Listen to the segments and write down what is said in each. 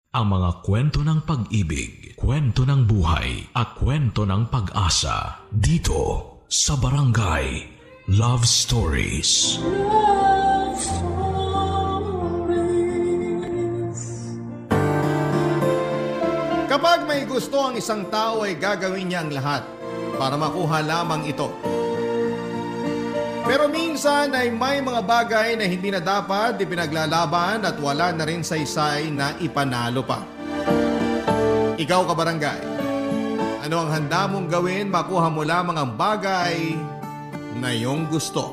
Ang mga kwento ng pag-ibig, kwento ng buhay, at kwento ng pag-asa dito sa Barangay Love Stories. Love Stories. Kapag may gusto ang isang tao ay gagawin niya ang lahat para makuha lamang ito. Pero minsan ay may mga bagay na hindi na dapat ipinaglalaban at wala na rin saysay na ipanalo pa. Ikaw kabarangay, ano ang handa mong gawin makuha mo lamang ang bagay na iyong gusto?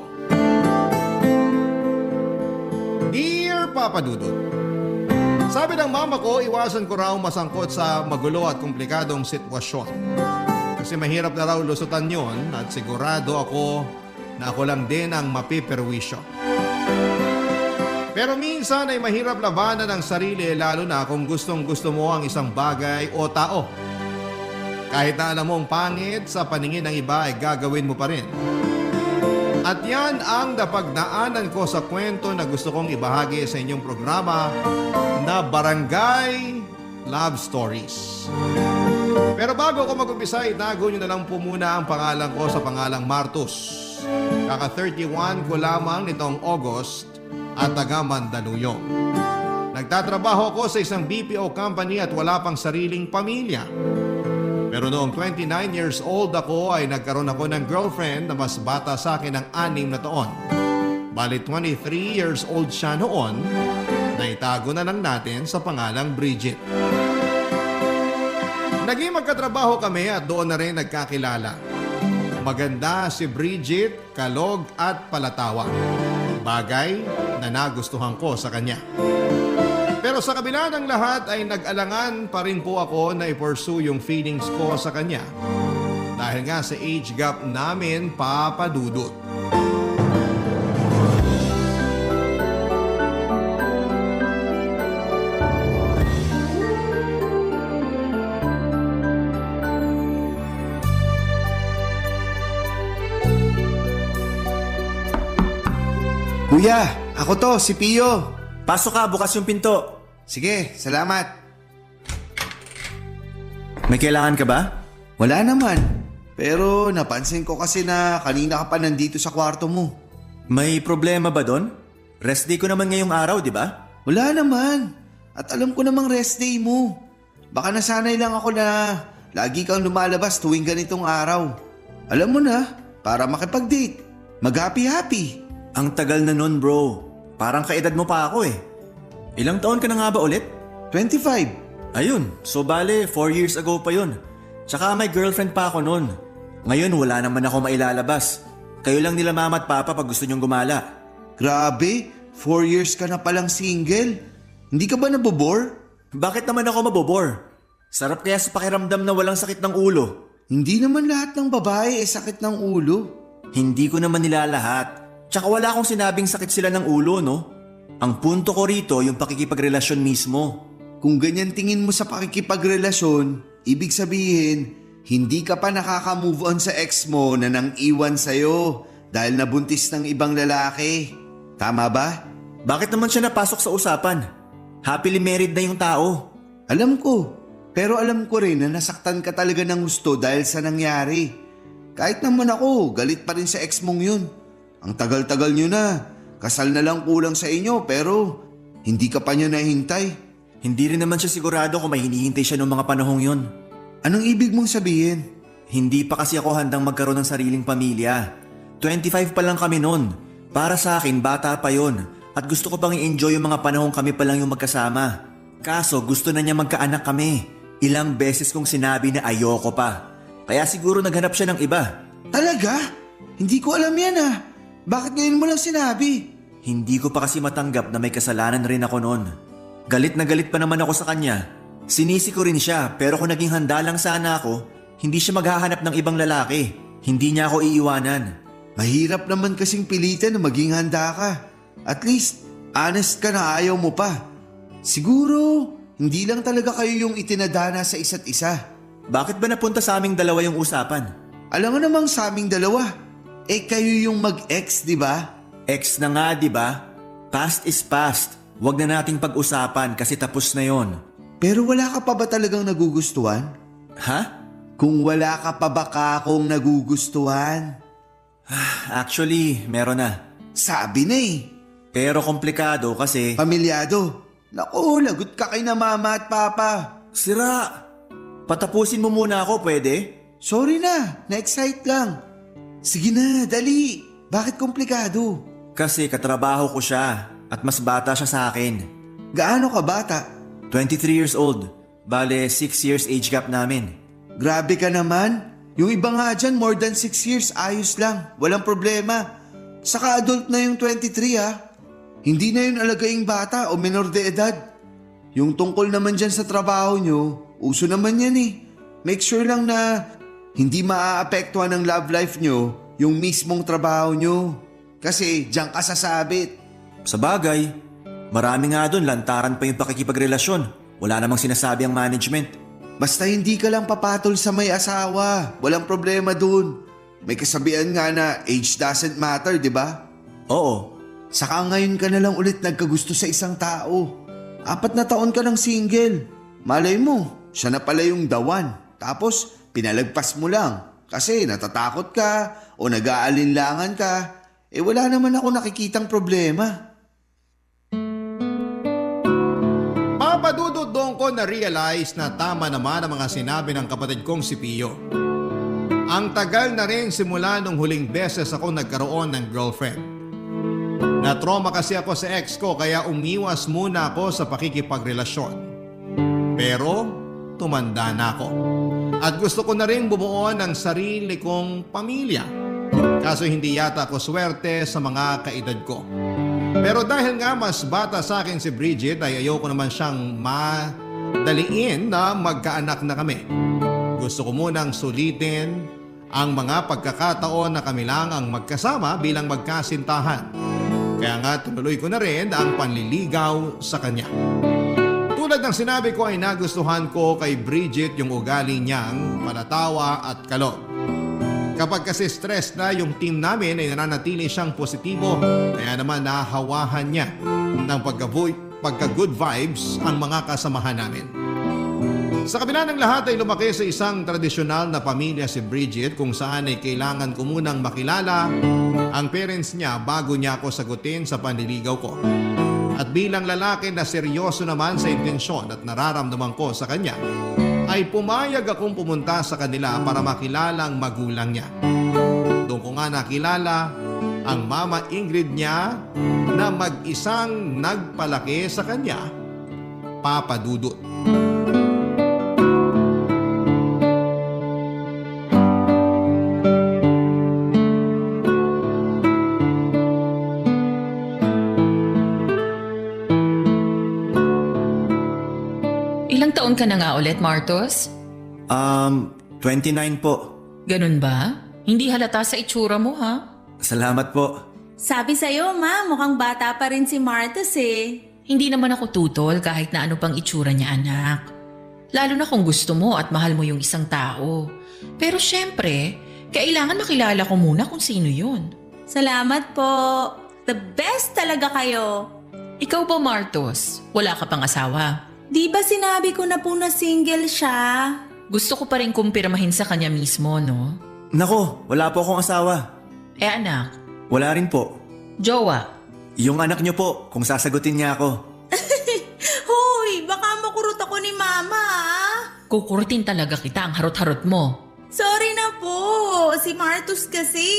Dear Papa Dudut, sabi ng mama ko, iwasan ko raw masangkot sa magulo at komplikadong sitwasyon. Kasi mahirap na raw lusutan yon at sigurado ako na ako lang din ang mapiperwisyo. Pero minsan ay mahirap labanan ang sarili lalo na kung gustong gusto mo ang isang bagay o tao. Kahit na alam mong pangit sa paningin ng iba ay gagawin mo pa rin. At yan ang napagnaanan ko sa kwento na gusto kong ibahagi sa inyong programa na Barangay Love Stories. Pero bago ko mag-umpisa, itago nyo na lang po muna ang pangalan ko sa pangalang Martus. Kaka-31 ko lamang nitong August at taga Mandaluyong. Nagtatrabaho ko sa isang BPO company at wala pang sariling pamilya. Pero noong 29 years old ako ay nagkaroon ako ng girlfriend na mas bata sa akin ng 6 na taon. Bali 23 years old siya noon, na itago na lang natin sa pangalang Bridget. Naging magkatrabaho kami at doon na rin nagkakilala. Maganda si Bridget, kalog at palatawa. Bagay na nagustuhan ko sa kanya. Pero sa kabila ng lahat ay nag-alangan pa rin po ako na i-pursue yung feelings ko sa kanya. Dahil nga sa age gap namin, Papa Dudut. Kuya, ako to, si Pio. Pasok ka, bukas yung pinto. Sige, salamat. May kailangan ka ba? Wala naman. Pero napansin ko kasi na kanina ka pa nandito sa kwarto mo. May problema ba doon? Rest day ko naman ngayong araw, di ba? Wala naman. At alam ko namang rest day mo. Baka nasanay lang ako na lagi kang lumalabas tuwing ganitong araw. Alam mo na, para makipag-date. Mag-happy-happy. Ang tagal na nun, bro. Parang kaedad mo pa ako eh. Ilang taon ka na nga ba ulit? 25. Ayun, so bale, 4 years ago pa yun. Tsaka may girlfriend pa ako nun. Ngayon wala naman ako mailalabas. Kayo lang nila mama at papa pag gusto nyong gumala. Grabe, 4 years ka na palang single. Hindi ka ba nabobore? Bakit naman ako mabobor? Sarap kaya sa pakiramdam na walang sakit ng ulo. Hindi naman lahat ng babae sakit ng ulo. Hindi ko naman nila lahat. Tsaka wala akong sinabing sakit sila ng ulo, no? Ang punto ko rito yung pakikipagrelasyon mismo. Kung ganyan tingin mo sa pakikipagrelasyon, ibig sabihin, hindi ka pa nakaka-move on sa ex mo na nang iwan sa'yo dahil nabuntis ng ibang lalaki. Tama ba? Bakit naman siya napasok sa usapan? Happily married na yung tao. Alam ko, pero alam ko rin na nasaktan ka talaga ng gusto dahil sa nangyari. Kahit naman ako, galit pa rin sa ex mong yun. Ang tagal-tagal nyo na. Kasal na lang kulang sa inyo pero hindi ka pa niya nahintay. Hindi rin naman siya sigurado kung may hinihintay siya noong mga panahong yon. Anong ibig mong sabihin? Hindi pa kasi ako handang magkaroon ng sariling pamilya. 25 pa lang kami noon. Para sa akin, bata pa yon. At gusto ko pang i-enjoy yung mga panahong kami pa lang yung magkasama. Kaso gusto na niya magkaanak kami. Ilang beses kong sinabi na ayoko pa. Kaya siguro naghanap siya ng iba. Talaga? Hindi ko alam yan ah. Bakit ngayon mo lang sinabi? Hindi ko pa kasi matanggap na may kasalanan rin ako noon. Galit na galit pa naman ako sa kanya. Sinisi ko rin siya pero kung naging handa lang sana ako, hindi siya maghahanap ng ibang lalaki. Hindi niya ako iiwanan. Mahirap naman kasing pilitan na maging handa ka. At least, honest ka na ayaw mo pa. Siguro, hindi lang talaga kayo yung itinadana sa isa't isa. Bakit ba napunta sa aming dalawa yung usapan? Alam mo namang sa aming dalawa. Kayo yung mag-ex, di ba? Ex na nga, di ba? Past is past. Huwag na nating pag-usapan kasi tapos na yon. Pero wala ka pa ba talagang nagugustuhan? Ha? Kung wala ka pa ba akong nagugustuhan? Actually, meron na. Sabi na eh. Pero komplikado kasi... Pamilyado. Naku, lagot ka kay na mama at papa. Sira! Patapusin mo muna ako, pwede? Sorry na, na-excite lang. Sige na, dali. Bakit komplikado? Kasi katrabaho ko siya at mas bata siya sa akin. Gaano ka bata? 23 years old. Bale, 6 years age gap namin. Grabe ka naman. Yung iba nga dyan, more than 6 years, ayos lang. Walang problema. Saka adult na yung 23 ha. Hindi na yun alagaing bata o menor de edad. Yung tungkol naman dyan sa trabaho nyo, uso naman yan eh. Make sure lang na hindi maaapektuhan ng love life nyo yung mismong trabaho nyo. Kasi dyan ka sasabit. Sa bagay, marami nga doon lantaran pa yung pakikipagrelasyon. Wala namang sinasabi ang management. Basta hindi ka lang papatol sa may asawa. Walang problema dun. May kasabihan nga na age doesn't matter, di ba? Oo. Saka ngayon ka na lang ulit nagkagusto sa isang tao. 4 na taon ka ng single. Malay mo, siya na pala yung the one. Tapos, pinalagpas mo lang. Kasi natatakot ka o nag-aalinlangan ka. Wala naman ako nakikitang problema. Papadudod doon ko na-realize na tama naman ang mga sinabi ng kapatid kong si Pio. Ang tagal na rin simula nung huling beses ako nagkaroon ng girlfriend. Na-trauma kasi ako sa ex ko kaya umiwas muna ako sa pakikipagrelasyon. Pero tumanda na ako. At gusto ko na rin bumuo ng sarili kong pamilya. Kaso hindi yata ako swerte sa mga kaedad ko. Pero dahil nga mas bata sa akin si Bridget ay ayoko naman siyang madaliin na magkaanak na kami. Gusto ko munang sulitin ang mga pagkakataon na kami lang ang magkasama bilang magkasintahan. Kaya nga tunuloy ko na rin ang panliligaw sa kanya. Tulad ng sinabi ko ay nagustuhan ko kay Bridget yung ugali niyang panatawa at kalog. Kapag kasi stress na yung team namin ay nananatili siyang positibo, kaya naman nahawahan niya ng pagka-good vibes ang mga kasamahan namin. Sa kabila ng lahat ay lumaki sa isang tradisyonal na pamilya si Bridget kung saan ay kailangan ko munang makilala ang parents niya bago niya ako sagutin sa panliligaw ko. At bilang lalaki na seryoso naman sa intensyon at nararamdaman ko sa kanya, ay pumayag akong pumunta sa kanila para makilala ang magulang niya. Doon ko nga nakilala ang Mama Ingrid niya na mag-isang nagpalaki sa kanya, Papa Dudut. Ilang taon ka na nga ulit, Martos? 29 po. Ganun ba? Hindi halata sa itsura mo, ha? Salamat po. Sabi sa'yo, ma, mukhang bata pa rin si Martus eh. Hindi naman ako tutol kahit na ano pang itsura niya, anak. Lalo na kung gusto mo at mahal mo yung isang tao. Pero syempre, kailangan makilala ko muna kung sino yun. Salamat po. The best talaga kayo. Ikaw ba, Martos? Wala ka pang asawa? Di ba sinabi ko na po na single siya? Gusto ko pa rin kumpirmahin sa kanya mismo, no? Nako, wala po akong asawa. Anak, Wala rin po. jowa, Yung anak niyo po, kung sasagutin niya ako. Hoy, baka makurot ako ni mama ah. kukurutin talaga kita ang harot-harot mo. Sorry na po, si Martus kasi.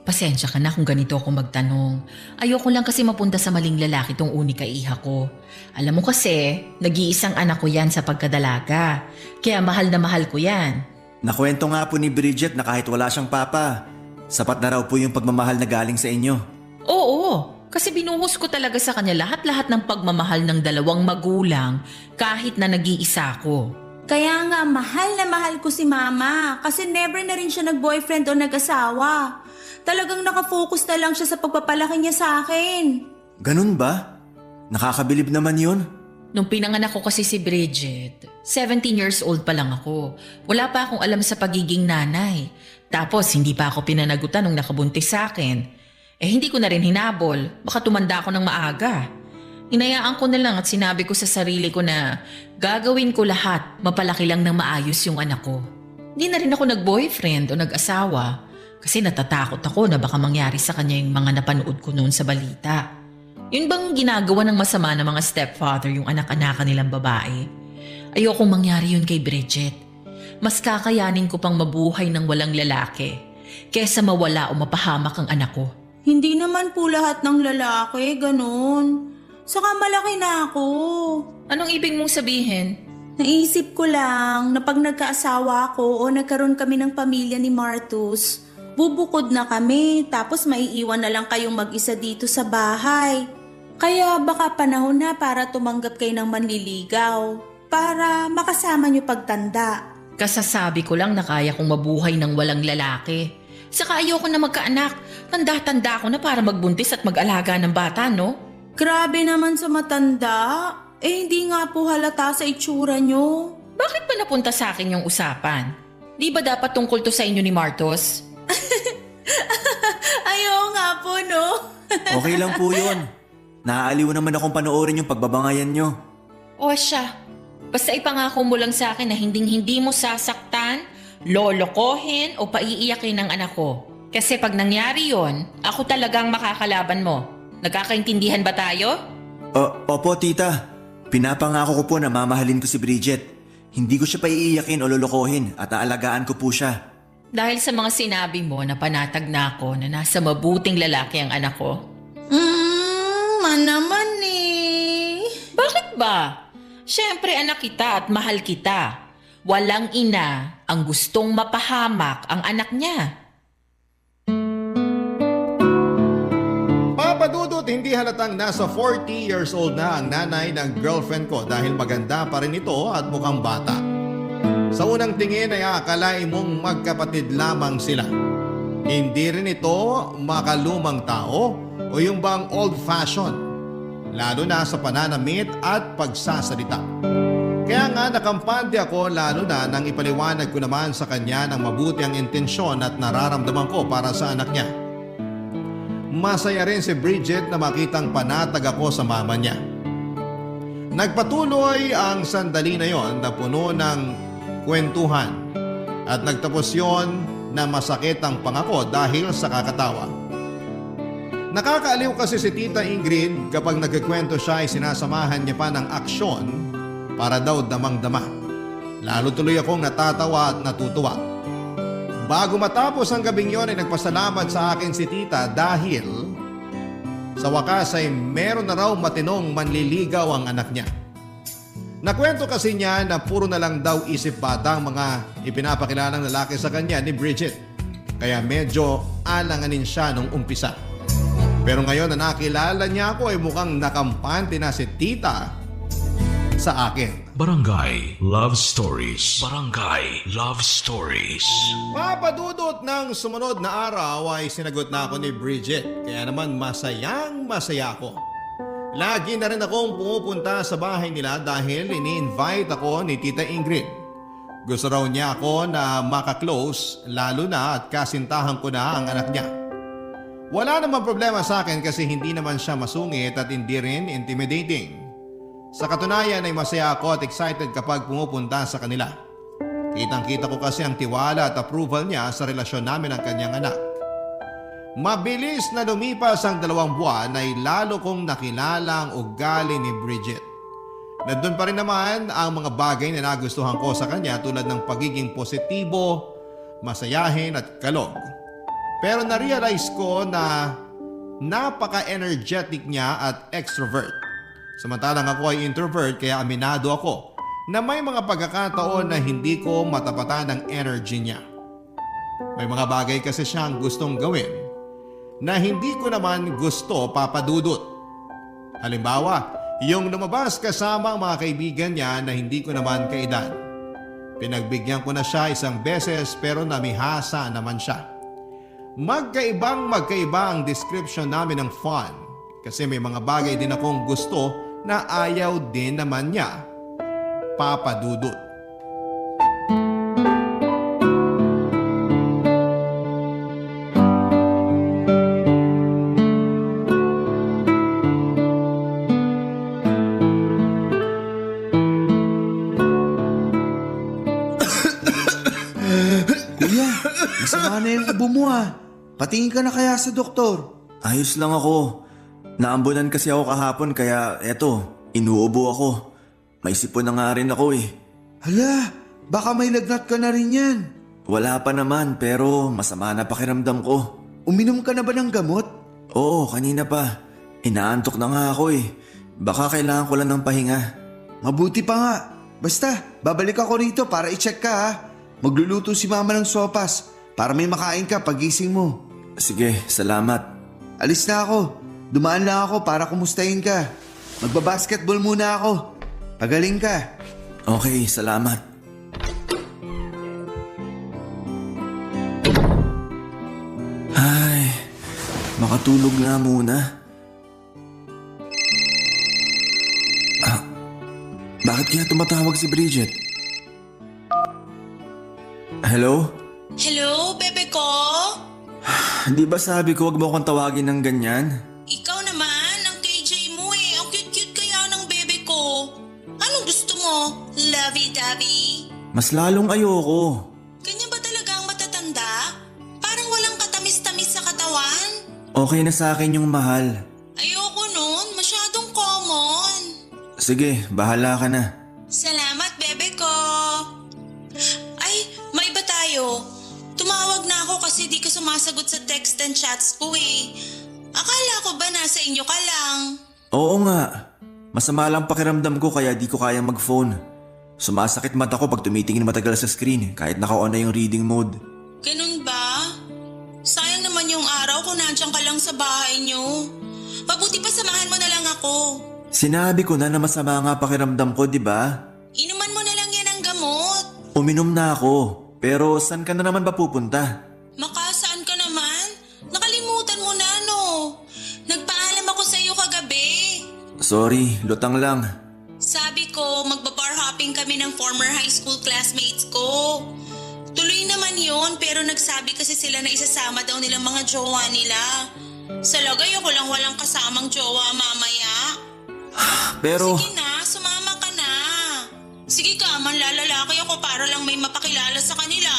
Pasensya ka na kung ganito ako magtanong. Ayoko lang kasi mapunta sa maling lalaki tong unika iha ko. Alam mo kasi, nag-iisang anak ko yan sa pagkadalaga. Kaya mahal na mahal ko yan. Nakwento nga po ni Bridget na kahit wala siyang papa, sapat na raw po yung pagmamahal na galing sa inyo. Oo, kasi binuhos ko talaga sa kanya lahat-lahat ng pagmamahal ng dalawang magulang kahit na nag-iisa ko. Kaya nga, mahal na mahal ko si mama kasi never na rin siya nag-boyfriend o nag-asawa. Talagang nakafocus na lang siya sa pagpapalaki niya sa akin. Ganun ba? Nakakabilib naman yun. Nung pinanganak ko kasi si Bridget, 17 years old pa lang ako. Wala pa akong alam sa pagiging nanay. Tapos hindi pa ako pinanagutan nung nakabuntis sa akin. Hindi ko na rin hinabol. Baka tumanda ako ng maaga. Inayaan ko na lang at sinabi ko sa sarili ko na gagawin ko lahat, mapalaki lang ng maayos yung anak ko. Hindi na rin ako nag-boyfriend o nag-asawa kasi natatakot ako na baka mangyari sa kanya yung mga napanood ko noon sa balita. Yun bang ginagawa ng masama ng mga stepfather yung anak-anakan nilang babae? Ayokong mangyari yun kay Bridget. Mas kakayanin ko pang mabuhay ng walang lalaki kesa mawala o mapahamak ang anak ko. Hindi naman po lahat ng lalaki, ganun. Saka malaki na ako. Anong ibig mong sabihin? Naisip ko lang na pag nagkaasawa ako o nagkaroon kami ng pamilya ni Martus, bubukod na kami tapos maiiwan na lang kayong mag-isa dito sa bahay. Kaya baka panahon na para tumanggap kayo ng manliligaw para makasama niyo pagtanda. Kasasabi ko lang na kaya kong mabuhay ng walang lalaki. Saka ayoko na magkaanak. Tanda-tanda ako na para magbuntis at mag-alaga ng bata, no? Grabe naman sa matanda. Hindi nga po halata sa itsura niyo. Bakit ba napunta sa akin yung usapan? Di ba dapat tungkol to sa inyo ni Martos? Ayaw nga po, no? Okay lang po yun. Naaaliw naman akong panoorin yung pagbabangayan nyo. O siya, basta ipangako mo lang sa akin na hinding-hindi mo sasaktan, lolokohin o paiiyakin ng anak ko. Kasi pag nangyari yon, ako talagang makakalaban mo. Nagkakaintindihan ba tayo? Opo, tita. Pinapangako ko po na mamahalin ko si Bridget. Hindi ko siya paiiyakin o lolokohin at aalagaan ko po siya. Dahil sa mga sinabi mo na panatag na ako na nasa mabuting lalaki ang anak ko. Naman eh. Bakit ba? Siyempre anak kita at mahal kita. Walang ina ang gustong mapahamak ang anak niya. Papadudot, hindi halatang nasa 40 years old na ang nanay ng girlfriend ko dahil maganda pa rin ito at mukhang bata. Sa unang tingin ay akalain mong magkapatid lamang sila. Hindi rin ito makalumang tao o yung bang old-fashioned, lalo na sa pananamit at pagsasalita. Kaya nga nakampante ako lalo na nang ipaliwanag ko naman sa kanya ng mabuti ang intensyon at nararamdaman ko para sa anak niya. Masaya rin si Bridget na makitang panatag ako sa mama niya. Nagpatuloy ang sandali na yon na puno ng kwentuhan at nagtapos yon na masakit ang pangako dahil sa kakatawa. Nakakaaliw kasi si Tita Ingrid kapag nagkikwento siya ay sinasamahan niya pa ng aksyon para daw damang-dama. Lalo tuloy akong natatawa at natutuwa. Bago matapos ang gabing yon ay nagpasalamat sa akin si Tita dahil sa wakas ay meron na raw matinong manliligaw ang anak niya. Nakwento kasi niya na puro na lang daw isip bata ang mga ipinapakilalang lalaki sa kanya ni Bridget. Kaya medyo alanganin siya nung umpisa. Pero ngayon na nakilala niya ako ay mukhang nakampante na si Tita sa akin. Barangay Love Stories. Barangay Love Stories. Papadudot ng sumunod na araw ay sinagot na ako ni Bridget. Kaya naman masayang masaya ako. Lagi na rin akong pumupunta sa bahay nila dahil ini-invite ako ni Tita Ingrid. Gusto raw niya ako na makaklose lalo na at kasintahan ko na ang anak niya. Wala namang problema sa akin kasi hindi naman siya masungit at hindi rin intimidating. Sa katunayan ay masaya ako at excited kapag pumupunta sa kanila. Kitang-kita ko kasi ang tiwala at approval niya sa relasyon namin ng kanyang anak. Mabilis na lumipas ang 2 buwan ay lalo kong nakilala ang ugali ni Bridget. Nandun pa rin naman ang mga bagay na nagustuhan ko sa kanya tulad ng pagiging positibo, masayahin at kalog. Pero na-realize ko na napaka-energetic niya at extrovert. Samantalang ako ay introvert kaya aminado ako na may mga pagkakataon na hindi ko matapatan ang energy niya. May mga bagay kasi siyang gustong gawin na hindi ko naman gusto papadudot. Halimbawa, yung lumabas kasama ang mga kaibigan niya na hindi ko naman kaedad. Pinagbigyan ko na siya isang beses pero namihasa naman siya. Magkaiba ang description namin ng fun kasi may mga bagay din akong gusto na ayaw din naman niya papadudot. Masama na yung ubo mo Patingin ka na kaya sa doktor. Ayos lang ako. Naambunan kasi ako kahapon kaya eto, inuubo ako. May sipon na nga rin ako eh. Hala, baka may lagnat ka na rin yan. Wala pa naman pero masama na pakiramdam ko. Uminom ka na ba ng gamot? Oo, kanina pa. Inaantok na nga ako eh. Baka kailangan ko lang ng pahinga. Mabuti pa nga. Basta, babalik ako rito para i-check ka Magluluto si mama ng sopas para may makain ka pagising mo. Sige, salamat. Alis na ako. Dumaan lang ako para kumustahin ka. Magbabasketball muna ako. Pagaling ka. Okay, salamat. Ay, makatulog na muna. Bakit kaya tumatawag si Bridget? Hello? Hello, bebe ko? Di ba sabi ko wag mo akong tawagin ng ganyan? Ikaw naman, ang KJ mo eh. Ang cute-cute kaya ng bebe ko. Anong gusto mo? Lovey-dovey? Mas lalong ayoko. Ganyan ba talaga ang matatanda? Parang walang katamis-tamis sa katawan? Okay na sa akin yung mahal. Ayoko nun, masyadong common. Sige, bahala ka na. Salamat, bebe ko. Ay, may iba tayo. Tumawag na ako kasi di ka sumasagot sa text and chats ko eh. Akala ko ba nasa inyo ka lang? Oo nga. Masama lang pakiramdam ko kaya di ko kayang mag-phone. Sumasakit mata ko pag tumitingin matagal sa screen kahit naka-on na yung reading mode. Ganun ba? Sayang naman yung araw kung nandiyan ka lang sa bahay nyo. Mabuti pa samahan mo na lang ako. Sinabi ko na masama nga pakiramdam ko, di ba? Inuman mo na lang yan ang gamot. Uminom na ako. Pero saan ka na naman ba pupunta? Makasaan ka naman? Nakalimutan mo na no. Nagpaalam ako sa iyo kagabi. Sorry, lutang lang. Sabi ko, magbabar hopping kami ng former high school classmates ko. Tuloy naman yun pero nagsabi kasi sila na isasama daw nilang mga jowa nila. Sa lagay ako lang walang kasamang jowa mamaya. Pero... Sige na, sumama ka na. Sige ka, manlalalaki ako para lang may mapakilala sa kanila.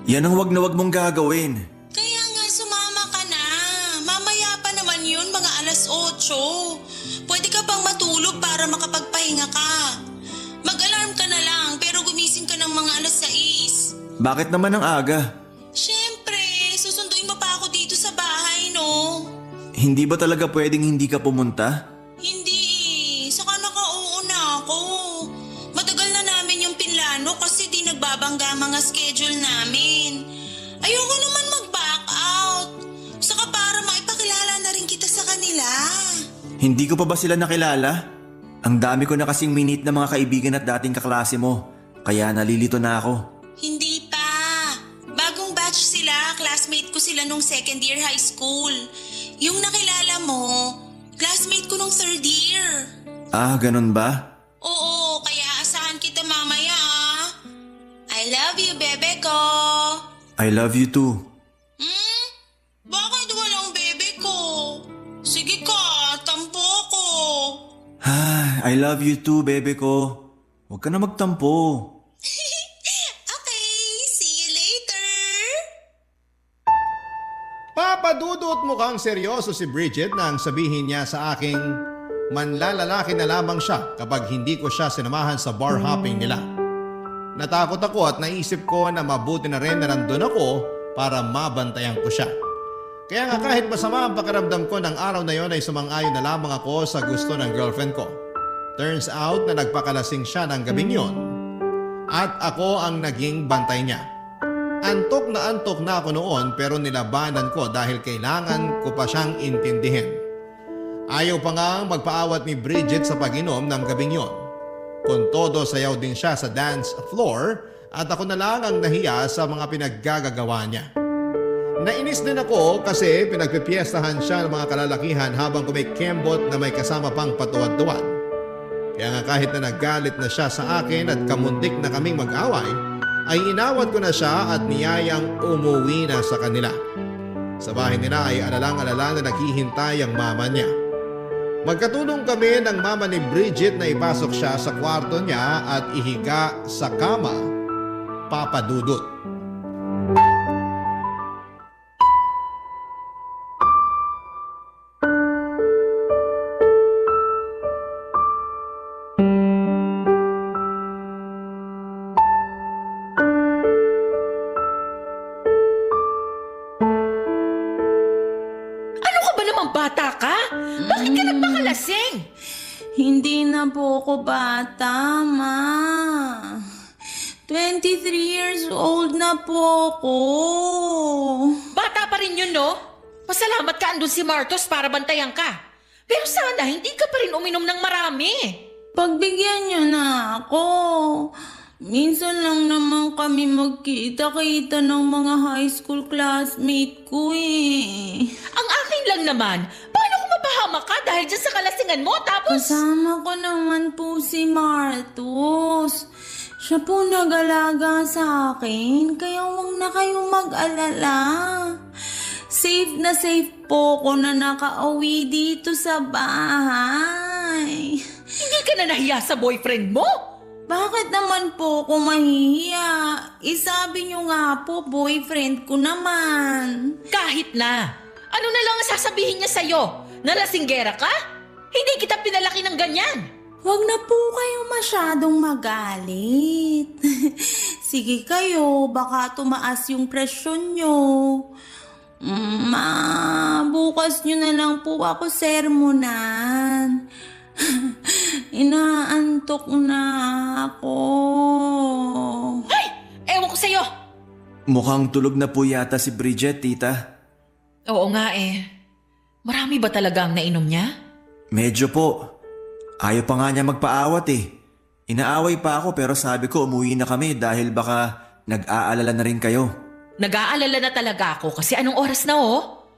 Yan ang wag na wag mong gagawin. Kaya nga sumama ka na. Mamaya pa naman yun, mga 8:00. Pwede ka pang matulog para makapagpahinga ka. Mag-alarm ka na lang pero gumising ka ng mga 6:00. Bakit naman ang aga? Siyempre, susunduin mo pa ako dito sa bahay, no? Hindi ba talaga pwedeng hindi ka pumunta? Hindi, saka nakauuna na ako. Matagal na namin yung pinlano kasi di nagbabangga mga schedule namin. Ayoko naman mag-back out. Saka para maipakilala na rin kita sa kanila. Hindi ko pa ba sila nakilala? Ang dami ko na kasing minute na mga kaibigan at dating kaklase mo. Kaya nalilito na ako. Hindi pa. Bagong batch sila, classmate ko sila nung second year high school. Yung nakilala mo, classmate ko nung third year. Ah, ganun ba? Oo, kaya asahan kita mamaya ah. I love you, bebe ko. I love you too. Bakit walang bebe ko? Sige ka, tampo ko. I love you too, bebe ko. Huwag ka na magtampo. Okay, see you later. Papadudot mukhang seryoso si Bridget nang sabihin niya sa aking manlalalaki na lamang siya kapag hindi ko siya sinamahan sa bar hopping nila. Natakot ako at naisip ko na mabuti na rin na nandun ako para mabantayan ko siya. Kaya nga kahit masama ang pakiramdam ko ng araw na yon ay sumang-ayon na lamang ako sa gusto ng girlfriend ko. Turns out na nagpakalasing siya ng gabing yon at ako ang naging bantay niya. Antok na ako noon pero nilabanan ko dahil kailangan ko pa siyang intindihin. Ayaw pa nga magpaawat ni Bridget sa pag-inom ng gabing yon. Kung todo sayaw din siya sa dance floor at ako na lang ang nahiya sa mga pinaggagawa niya. Nainis din ako kasi pinagpipiestahan siya ng mga kalalakihan habang kumikembot na may kasama pang patuwad-tuwad. Kaya nga kahit na naggalit na siya sa akin at kamuntik na kaming mag-away, ay inawat ko na siya at niyayang umuwi na sa kanila. Sa bahay nila ay alalang-alala na naghihintay ang mama niya. Magkatulong kami ng mama ni Bridget na ipasok siya sa kwarto niya at ihiga sa kama, papadudot. Hindi na po ako bata, Ma. 23 years old na po ako. Bata pa rin yun, no? Pasalamat ka andun si Martos para bantayan ka. Pero sana hindi ka pa rin uminom ng marami. Pagbigyan niyo na ako. Minsan lang naman kami magkita-kita ng mga high school classmate ko eh. Ang akin lang naman, paano kung mapahama ka dahil dyan sa kalasingan mo tapos... Kasama ko naman po si Martos. Siya po nag-alaga sa akin, kaya huwag na kayong mag-alala. Safe na safe po ko na nakauwi dito sa bahay. Hindi ka na nahiya sa boyfriend mo? Bakit naman po ako mahihiya? Isabi niyo nga po, boyfriend ko naman. Kahit na. Ano na lang ang sasabihin niya sa'yo? Nalasinggera ka? Hindi kita pinalaki ng ganyan. Huwag na po kayo masyadong magalit. Sige kayo, baka tumaas yung presyon nyo. Ma, bukas nyo na lang po ako sermonan. Inaantok na ako. Ay! Ewan ko sa'yo! Mukhang tulog na po yata si Bridget, tita. Oo nga eh. Marami ba talaga ang nainom niya? Medyo po. Ayaw pa nga niya magpaawat eh. Inaaway pa ako pero sabi ko umuwi na kami dahil baka nag-aalala na rin kayo. Nag-aalala na talaga ako kasi anong oras na oh?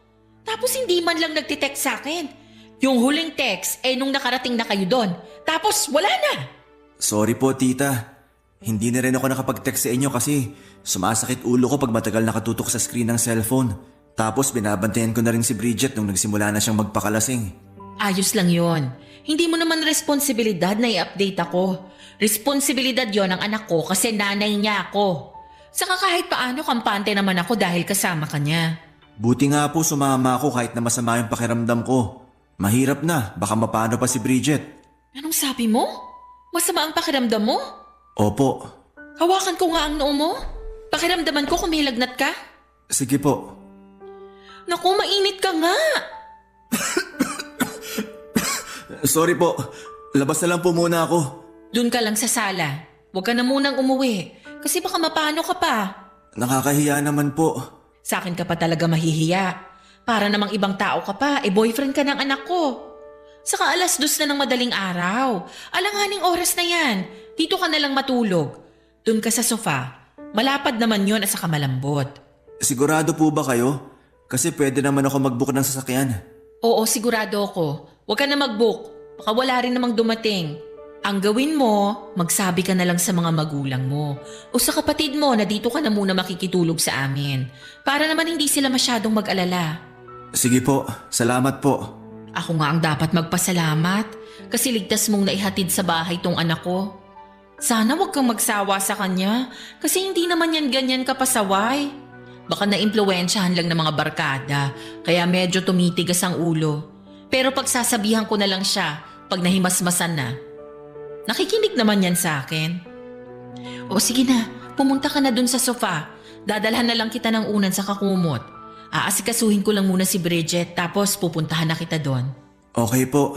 Tapos hindi man lang nagtitext sa akin. Yung huling text nung nakarating na kayo doon. Tapos wala na. Sorry po, tita. Hindi na rin ako nakapag-text sa inyo kasi sumasakit ulo ko pag matagal nakatutok sa screen ng cellphone. Tapos binabantayan ko na rin si Bridget nung nagsimula na siyang magpakalasing. Ayos lang yon. Hindi mo naman responsibilidad na i-update ako. Responsibilidad yon ng anak ko kasi nanay niya ako. Saka kahit paano kampante naman ako dahil kasama ka niya. Buti nga po sumama ako kahit na masama yung pakiramdam ko. Mahirap na, baka mapano pa si Bridget. Anong sabi mo? Masama ang pakiramdam mo? Opo. Hawakan ko nga ang noo mo. Pakiramdaman ko kung may lagnat ka. Sige po. Naku, mainit ka nga. Sorry po, labas na lang po muna ako. Doon ka lang sa sala. Huwag ka na munang umuwi. Kasi baka mapano ka pa. Nakakahiya naman po. Sa akin ka pa talaga mahihiya. Para namang ibang tao ka pa, boyfriend ka ng anak ko. Saka 2:00 na ng madaling araw. Alanganing oras na yan. Dito ka na lang matulog. Doon ka sa sofa. Malapad naman yon at saka malambot. Sigurado po ba kayo? Kasi pwede naman ako mag-book ng sasakyan. Oo, sigurado ako. Huwag ka na mag-book. Baka wala rin namang dumating. Ang gawin mo, magsabi ka na lang sa mga magulang mo o sa kapatid mo na dito ka na muna makikitulog sa amin. Para naman hindi sila masyadong mag-alala. Sige po, salamat po. Ako nga ang dapat magpasalamat kasi ligtas mong naihatid sa bahay tong anak ko. Sana wag kang magsawa sa kanya kasi hindi naman yan ganyan kapasaway. Baka naimpluwensyahan lang ng mga barkada kaya medyo tumitigas ang ulo. Pero pagsasabihan ko na lang siya pag nahimasmasan na. Nakikinig naman yan sa akin. O sige na, pumunta ka na dun sa sofa. Dadalhan na lang kita ng unan sa kakumot. Aasikasuhin ko lang muna si Bridget tapos pupuntahan na kita doon. Okay po.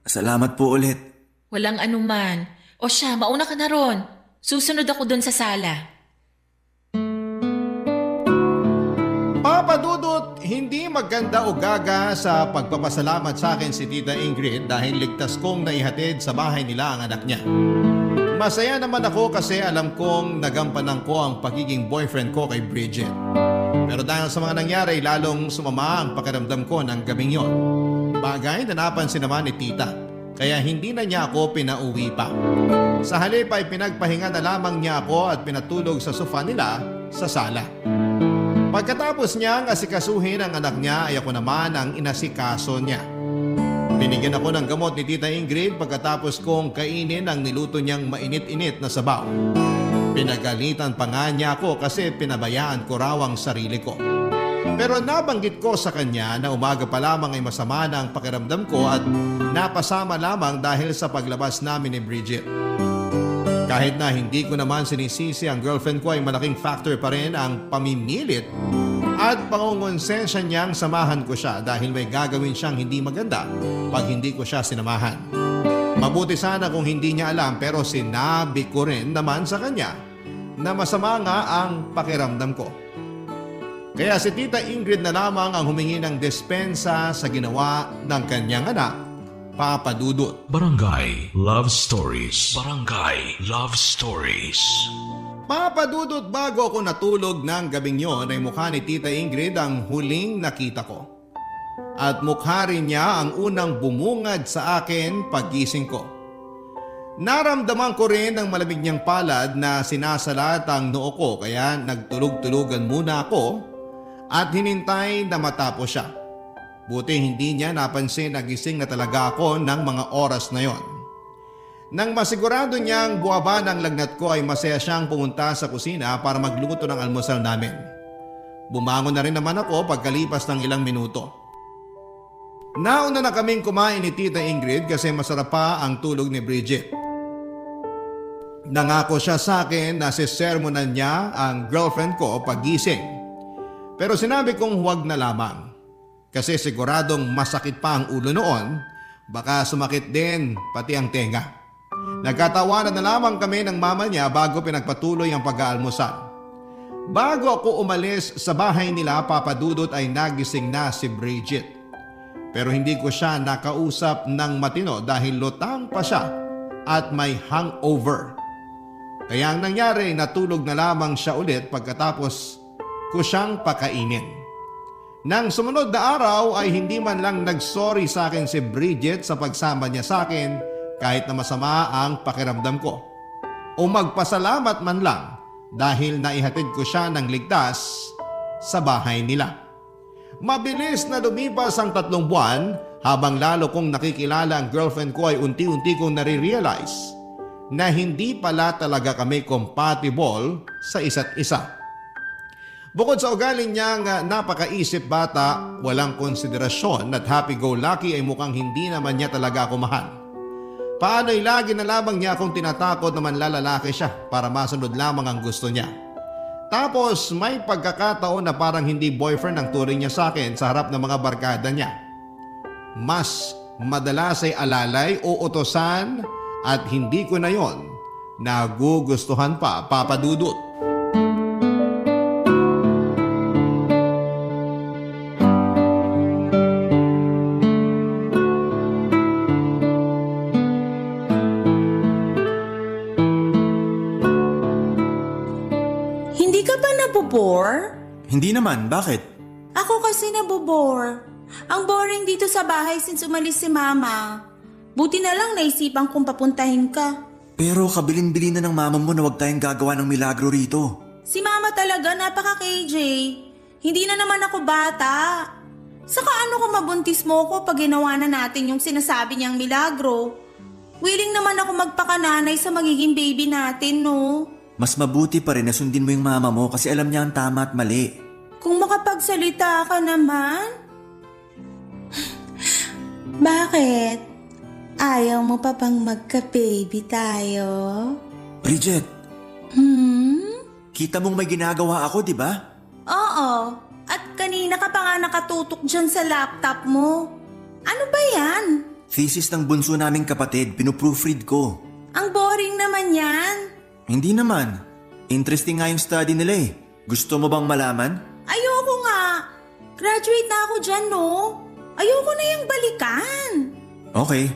Salamat po ulit. Walang anuman. O siya, mauna ka na ron. Susunod ako doon sa sala. Papa Dudut, hindi maganda o gaga sa pagpapasalamat sa akin si Tita Ingrid dahil ligtas kong naihatid sa bahay nila ang anak niya. Masaya naman ako kasi alam kong nagampanan ko ang pagiging boyfriend ko kay Bridget. Pero dahil sa mga nangyari, lalong sumama ang pakiramdam ko ng gabing yon. Bagay na napansin naman ni Tita, kaya hindi na niya ako pinauwi pa. Sa halip ay pinagpahinga na lamang niya ako at pinatulog sa sofa nila sa sala. Pagkatapos niyang asikasuhin ang anak niya ay ako naman ang inasikaso niya. Binigyan ako ng gamot ni Tita Ingrid pagkatapos kong kainin ang niluto niyang mainit-init na sabaw. Pinagalitan pa nga niya ako kasi pinabayaan ko raw ang sarili ko. Pero nabanggit ko sa kanya na umaga pa lamang ay masama na ang pakiramdam ko at napasama lamang dahil sa paglabas namin ni Bridget. Kahit na hindi ko naman sinisisi ang girlfriend ko ay malaking factor pa rin ang pamimilit at pangungonsensya niyang samahan ko siya dahil may gagawin siyang hindi maganda pag hindi ko siya sinamahan. Mabuti sana kung hindi niya alam pero sinabi ko rin naman sa kanya na masama nga ang pakiramdam ko. Kaya si Tita Ingrid na lamang ang humingi ng despensa sa ginawa ng kanyang anak, Papa Dudut. Barangay Love Stories. Barangay Love Stories. Papa Dudut, bago ako natulog ng gabing yon ay mukha ni Tita Ingrid ang huling nakita ko. At mukha rin niya ang unang bumungad sa akin paggising ko. Naramdaman ko rin ang malamig niyang palad na sinasalat ang noo ko kaya nagtulog-tulugan muna ako at hinintay na matapos siya. Buti hindi niya napansin na gising na talaga ako ng mga oras na yon. Nang masigurado niyang buwaba ng lagnat ko ay masaya siyang pumunta sa kusina para magluto ng almusal namin. Bumangon na rin naman ako pagkalipas ng ilang minuto. Nauna na kaming kumain ni Tita Ingrid kasi masarap pa ang tulog ni Bridget. Nangako siya sa akin na sisermonan niya ang girlfriend ko pagising. Pero sinabi kong huwag na lamang. Kasi siguradong masakit pa ang ulo noon, baka sumakit din pati ang tenga. Nagkatawanan na lamang kami ng mama niya bago pinagpatuloy ang pag-aalmusal. Bago ako umalis sa bahay nila, Papa Dudut, ay nagising na si Bridget. Pero hindi ko siya nakausap ng matino dahil lutang pa siya at may hangover. Kaya ang nangyari, natulog na lamang siya ulit pagkatapos ko siyang pakainin. Nang sumunod na araw ay hindi man lang nagsorry sa akin si Bridget sa pagsama niya sa akin kahit na masama ang pakiramdam ko. O magpasalamat man lang dahil naihatid ko siya ng ligtas sa bahay nila. Mabilis na lumipas ang 3 buwan habang lalo kong nakikilala ang girlfriend ko ay unti-unti kong nare-realize na hindi pala talaga kami compatible sa isa't isa. Bukod sa ugali niyang napakaisip bata, walang konsiderasyon at happy-go-lucky ay mukhang hindi naman niya talaga ako mahal. Paano'y lagi na lamang niya akong tinatakot na manlalalaki siya para masunod lamang ang gusto niya. Tapos may pagkakataon na parang hindi boyfriend ang turing niya sa akin sa harap ng mga barkada niya. Mas madalas ay alalay o utosan at hindi ko na yon nagugustuhan pa, Papa Dudut. Hindi ka ba nabobore? Hindi naman, bakit? Ako kasi nabobore. Ang boring dito sa bahay since umalis si Mama. Buti na lang naisipan kong papuntahin ka. Pero kabilin-bilin na ng mama mo na huwag tayong gagawa ng milagro rito. Si Mama talaga napaka-KJ. Hindi na naman ako bata. Saka ano kung mabuntis mo ko pag ginawa na natin yung sinasabi niyang milagro? Willing naman ako magpakananay sa magiging baby natin, no? Mas mabuti pa rin na sundin mo yung mama mo kasi alam niya ang tama at mali. Kung makapagsalita ka naman? Bakit? Ayaw mo pa bang magka-baby tayo? Bridget, kita mong may ginagawa ako, di ba? Oo. At kanina ka pa nga nakatutok dyan sa laptop mo. Ano ba yan? Thesis ng bunso naming kapatid, pinuproofread ko. Ang boring naman yan. Hindi naman. Interesting nga yung study nila eh. Gusto mo bang malaman? Ayoko nga. Graduate na ako dyan, no? Ayoko na yung balikan. Okay.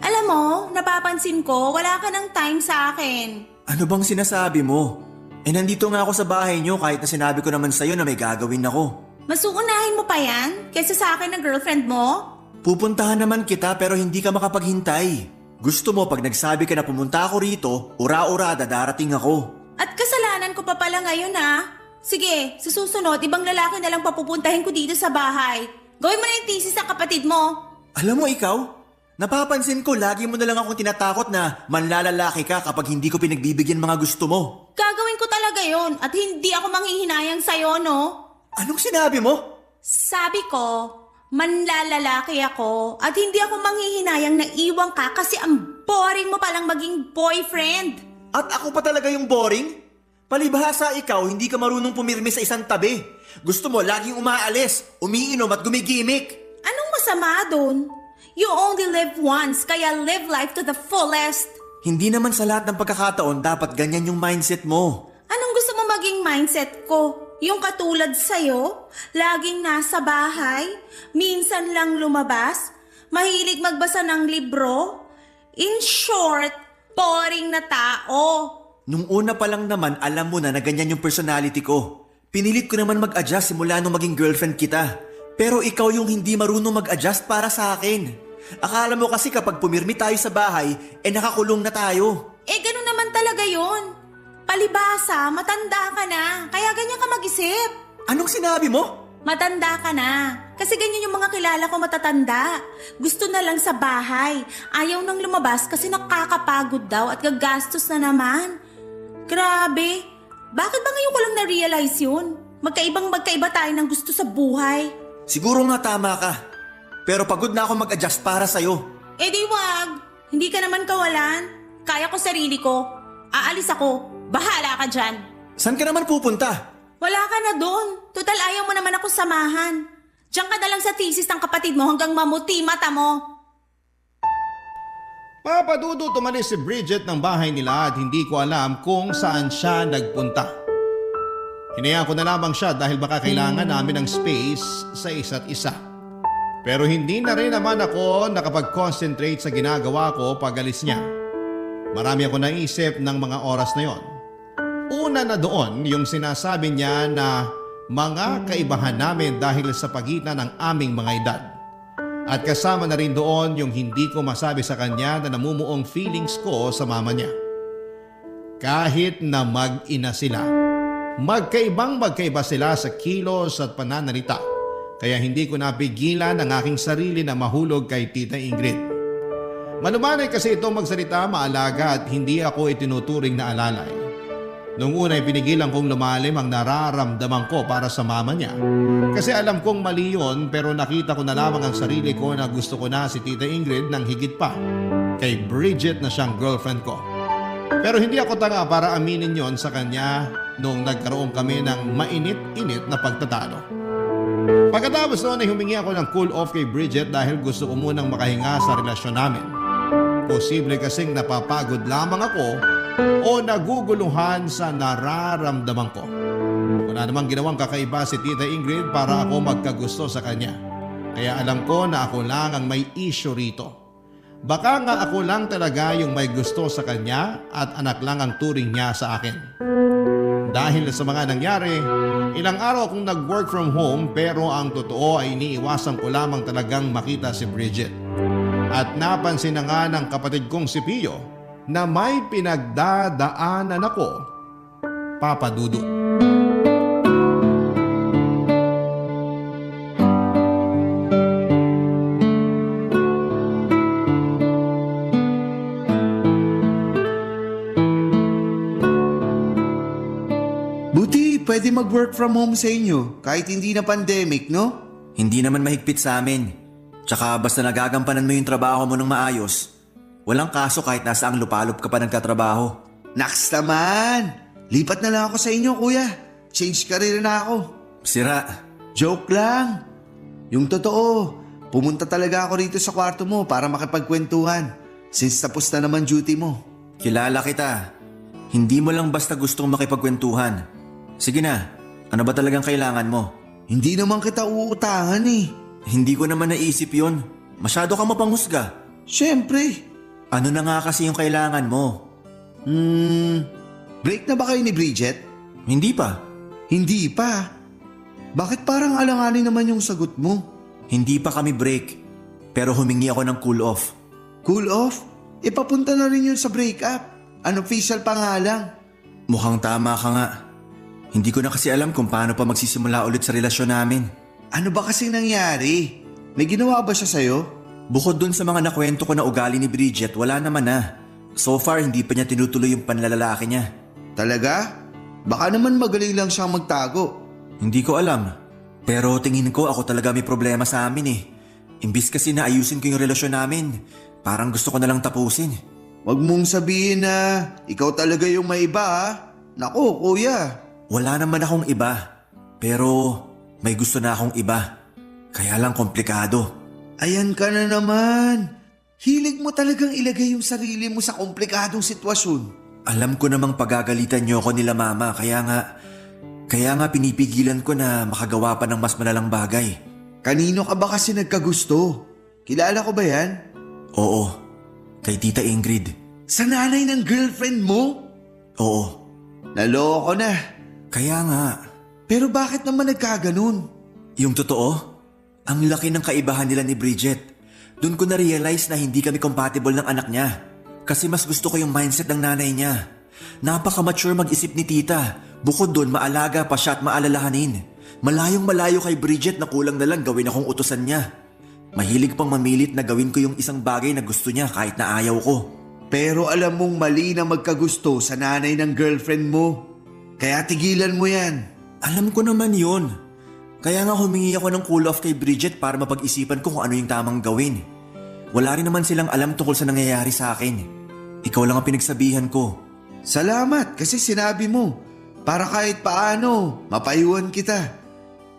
Alam mo, napapansin ko, wala ka ng time sa akin. Ano bang sinasabi mo? Nandito nga ako sa bahay niyo kahit na sinabi ko naman sa'yo na may gagawin ako. Mas uunahin mo pa yan kaysa sa akin ng girlfriend mo? Pupuntahan naman kita pero hindi ka makapaghintay. Gusto mo pag nagsabi ka na pumunta ako rito, ura-ura darating ako. At kasalanan ko pa pala ngayon, ha? Sige, sa susunod, ibang lalaki na lang papupuntahin ko dito sa bahay. Gawin mo na yung thesis ng kapatid mo. Alam mo ikaw, napapansin ko lagi mo na lang akong tinatakot na manlalalaki ka kapag hindi ko pinagbibigyan mga gusto mo. Gagawin ko talaga yon at hindi ako manghihinayang sa'yo, no? Anong sinabi mo? Sabi ko, manlalalaki ako at hindi ako manghihinayang na iwan ka kasi ang boring mo palang maging boyfriend. At ako pa talaga yung boring? Palibhasa ikaw, hindi ka marunong pumirmi sa isang tabi. Gusto mo laging umaalis, umiinom at gumigimik. Anong masama doon? You only live once, kaya live life to the fullest. Hindi naman sa lahat ng pagkakataon dapat ganyan yung mindset mo. Anong gusto mo maging mindset ko? Yung katulad sa'yo? Laging nasa bahay? Minsan lang lumabas? Mahilig magbasa ng libro? In short, boring na tao. Nung una pa lang naman alam mo na ganyan yung personality ko. Pinilit ko naman mag-adjust simula nung maging girlfriend kita. Pero ikaw yung hindi marunong mag-adjust para sa akin. Akala mo kasi kapag pumirmi tayo sa bahay, nakakulong na tayo. Ganun naman talaga yun. Palibasa, matanda ka na. Kaya ganyan ka mag-isip. Anong sinabi mo? Matanda ka na. Kasi ganyan yung mga kilala ko matatanda. Gusto na lang sa bahay. Ayaw nang lumabas kasi nakakapagod daw at gagastos na naman. Grabe. Bakit ba ngayon ko lang na-realize yun? Magkaiba tayo ng gusto sa buhay. Siguro nga tama ka. Pero pagod na ako mag-adjust para sa'yo. Di wag. Hindi ka naman kawalan. Kaya ko sarili ko. Aalis ako. Bahala ka dyan. Saan ka naman pupunta? Wala ka na doon. Total ayaw mo naman ako samahan. Diyan ka na lang sa thesis ng kapatid mo hanggang mamuti mata mo. Papadudot umalis si Bridget ng bahay nila at hindi ko alam kung saan siya nagpunta. Hinayaan ko na lamang siya dahil baka kailangan namin ng space sa isa't isa. Pero hindi na rin naman ako nakapag-concentrate sa ginagawa ko pag alis niya. Marami ako naisip ng mga oras na yon. Una na doon yung sinasabi niya na mga kaibahan namin dahil sa pagitan ng aming mga edad. At kasama na rin doon yung hindi ko masabi sa kanya na namumuong feelings ko sa mama niya. Kahit na mag-ina sila, magkaiba sila sa kilos at pananalita. Kaya hindi ko napigilan ang aking sarili na mahulog kay Tita Ingrid. Malumanay kasi ito magsalita, maalaga at hindi ako itinuturing na alalay. Noong una ay pinigilan kong lumalim ang nararamdaman ko para sa mama niya. Kasi alam kong mali yun pero nakita ko na lamang ang sarili ko na gusto ko na si Tita Ingrid ng higit pa kay Bridget na siyang girlfriend ko. Pero hindi ako tanga para aminin yon sa kanya noong nagkaroon kami ng mainit-init na pagtatalo. Pagkatapos noon ay humingi ako ng cool off kay Bridget dahil gusto ko munang makahinga sa relasyon namin. Posible kasing napapagod lamang ako o naguguluhan sa nararamdaman ko. Wala namang ginawang kakaiba si Tita Ingrid para ako magkagusto sa kanya. Kaya alam ko na ako lang ang may issue rito. Baka nga ako lang talaga yung may gusto sa kanya at anak lang ang turing niya sa akin. Dahil sa mga nangyari, ilang araw akong nag-work from home pero ang totoo ay iniiwasan ko lamang talagang makita si Bridget. At napansin na nga ng kapatid kong si Pio na may pinagdadaanan ako, Papa Dudut. Buti pwede mag-work from home sa inyo kahit hindi na pandemic, no? Hindi naman mahigpit sa amin. Tsaka basta nagagampanan mo yung trabaho mo ng maayos, walang kaso kahit nasaang lupalop ka pa nagtatrabaho. Naks naman! Lipat na lang ako sa inyo, kuya. Change career na ako. Sira. Joke lang. Yung totoo, pumunta talaga ako rito sa kwarto mo para makipagkwentuhan since tapos na naman duty mo. Kilala kita. Hindi mo lang basta gustong makipagkwentuhan. Sige na, ano ba talagang kailangan mo? Hindi naman kita uutangan eh. Hindi ko naman naisip yon. Masyado ka mapanghusga. Siyempre. Ano na nga kasi yung kailangan mo? Break na ba kayo ni Bridget? Hindi pa. Hindi pa. Bakit parang alanganin naman yung sagot mo? Hindi pa kami break. Pero humingi ako ng cool off. Cool off? Ipapunta na rin yun sa breakup. Unofficial pa nga lang. Mukhang tama ka nga. Hindi ko na kasi alam kung paano pa magsisimula ulit sa relasyon namin. Ano ba kasing nangyari? May ginawa ba siya sa'yo? Bukod dun sa mga nakwento ko na ugali ni Bridget, wala naman na. So far, hindi pa niya tinutuloy yung panlalalaki niya. Talaga? Baka naman magaling lang siyang magtago. Hindi ko alam. Pero tingin ko ako talaga may problema sa amin eh. Imbis kasi na ayusin ko yung relasyon namin, parang gusto ko na lang tapusin. Huwag mong sabihin na ikaw talaga yung may iba ha. Naku, kuya. Wala naman akong iba. Pero may gusto na akong iba. Kaya lang komplikado. Ayan ka na naman. Hilig mo talagang ilagay yung sarili mo sa komplikadong sitwasyon. Alam ko namang pagagalitan niyo ako nila mama, kaya nga pinipigilan ko na makagawa pa ng mas malalang bagay. Kanino ka ba kasi nagkagusto? Kilala ko ba yan? Oo, kay Tita Ingrid. Sa nanay ng girlfriend mo? Oo, Naloko na. kaya nga. Pero bakit naman nagkaganon? Yung totoo, ang laki ng kaibahan nila ni Bridget. Doon ko na-realize na hindi kami compatible ng anak niya. Kasi mas gusto ko yung mindset ng nanay niya. Napaka-mature mag-isip ni tita. Bukod doon, maalaga pa siya at maalalahanin. Malayong malayo kay Bridget na kulang na lang gawin akong utusan niya. Mahilig pang mamilit na gawin ko yung isang bagay na gusto niya kahit na ayaw ko. Pero alam mong mali na magkagusto sa nanay ng girlfriend mo. Kaya tigilan mo yan. Alam ko naman yun. Kaya nga humingi ako ng cool off kay Bridget para mapag-isipan ko kung ano yung tamang gawin. Wala rin naman silang alam tungkol sa nangyayari sa akin. Ikaw lang ang pinagsabihan ko. Salamat kasi sinabi mo. Para kahit paano, mapayuhan kita.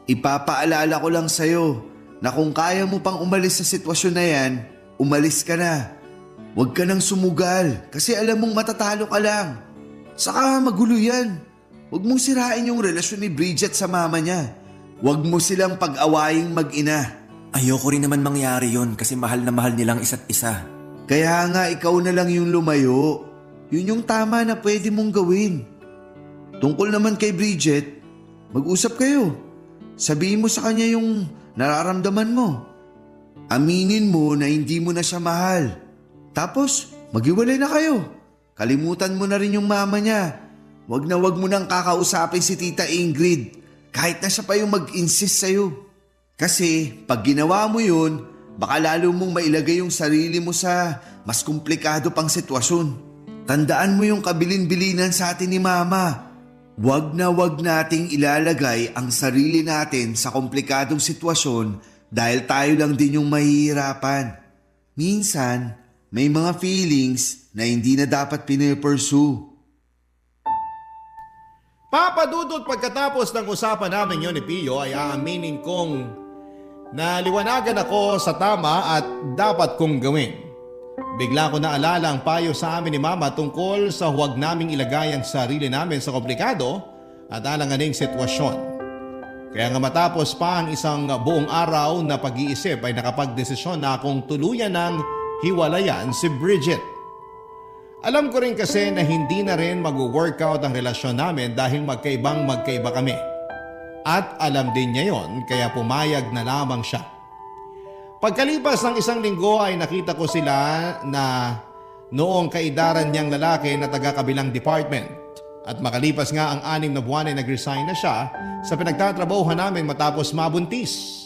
Ipapaalala ko lang sa'yo na kung kaya mo pang umalis sa sitwasyon na yan, umalis ka na. Huwag ka nang sumugal kasi alam mong matatalo ka lang. Saka magulo yan. Huwag mong sirain yung relasyon ni Bridget sa mama niya. Huwag mo silang pag-awaying mag-ina. Ayoko rin naman mangyari yun kasi mahal na mahal nilang isa't isa. Kaya nga ikaw na lang yung lumayo. Yun yung tama na pwede mong gawin. Tungkol naman kay Bridget, mag-usap kayo. Sabihin mo sa kanya yung nararamdaman mo. Aminin mo na hindi mo na siya mahal. Tapos, maghiwalay na kayo. Kalimutan mo na rin yung mama niya. Wag mo nang kakausapin si Tita Ingrid kahit na siya pa yung mag-insist sa'yo. Kasi pag ginawa mo yun, baka lalo mong mailagay yung sarili mo sa mas komplikado pang sitwasyon. Tandaan mo yung kabilin-bilinan sa atin ni Mama. Wag nating ilalagay ang sarili natin sa komplikadong sitwasyon dahil tayo lang din yung mahihirapan. Minsan, may mga feelings na hindi na dapat pinipursue. Papadudot pagkatapos ng usapan namin yon ni Pio ay aaminin kong naliwanagan ako sa tama at dapat kong gawin. Bigla ko naalala ang payo sa amin ni Mama tungkol sa huwag naming ilagay ang sarili namin sa komplikado at alanganing sitwasyon. Kaya nga matapos pa ang isang buong araw na pag-iisip ay nakapagdesisyon na akong tuluyan ng hiwalayan si Bridget. Alam ko rin kasi na hindi na rin mag-workout ang relasyon namin dahil magkaiba kami. At alam din niya yon kaya pumayag na lamang siya. Pagkalipas ng isang linggo ay nakita ko sila na noong kaidaran niyang lalaki na taga-kabilang department. At makalipas nga ang 6 na buwan ay nag-resign na siya sa pinagtatrabahuhan namin matapos mabuntis.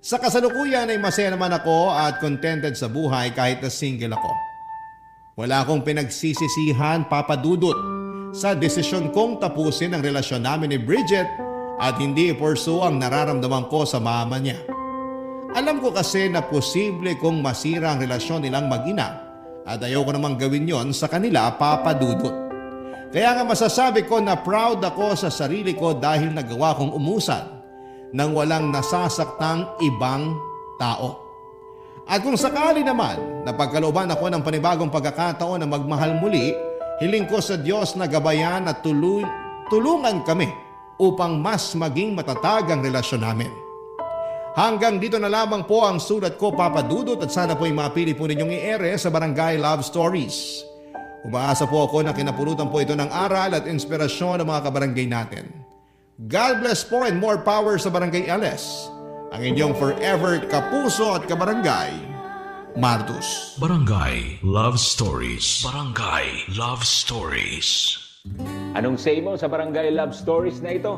Sa kasalukuyan ay masaya naman ako at contented sa buhay kahit na single ako. Wala akong pinagsisisihan, papadudot, sa desisyon kong tapusin ang relasyon namin ni Bridget at hindi i-pursue ang nararamdaman ko sa mama niya. Alam ko kasi na posible kong masira ang relasyon nilang mag-ina at ayoko namang gawin yon sa kanila, papadudot. Kaya nga masasabi ko na proud ako sa sarili ko dahil nagawa kong umusan nang walang nasasaktang ibang tao. At kung sakali naman na pagkalooban ako ng panibagong pagkakataon na magmahal muli, hiling ko sa Diyos na gabayan at tulungan kami upang mas maging matatag ang relasyon namin. Hanggang dito na lamang po ang sulat ko, papadudot, at sana po ay mapili po ninyong i-ere sa Barangay Love Stories. Umaasa po ako na kinapulutan po ito ng aral at inspirasyon ng mga kabarangay natin. God bless po and more power sa Barangay LS. Ang inyong forever kapuso at kabarangay, Martus. Barangay Love Stories. Barangay Love Stories. Anong say mo sa Barangay Love Stories na ito?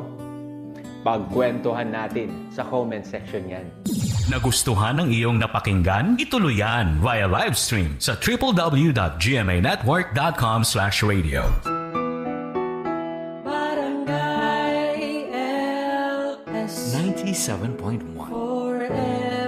Pagkwentuhan natin sa comment section yan. Nagustuhan ng iyong napakinggan? Ituloy yan via live stream sa www.gmanetwork.com/radio. Barangay LS 97.1 forever.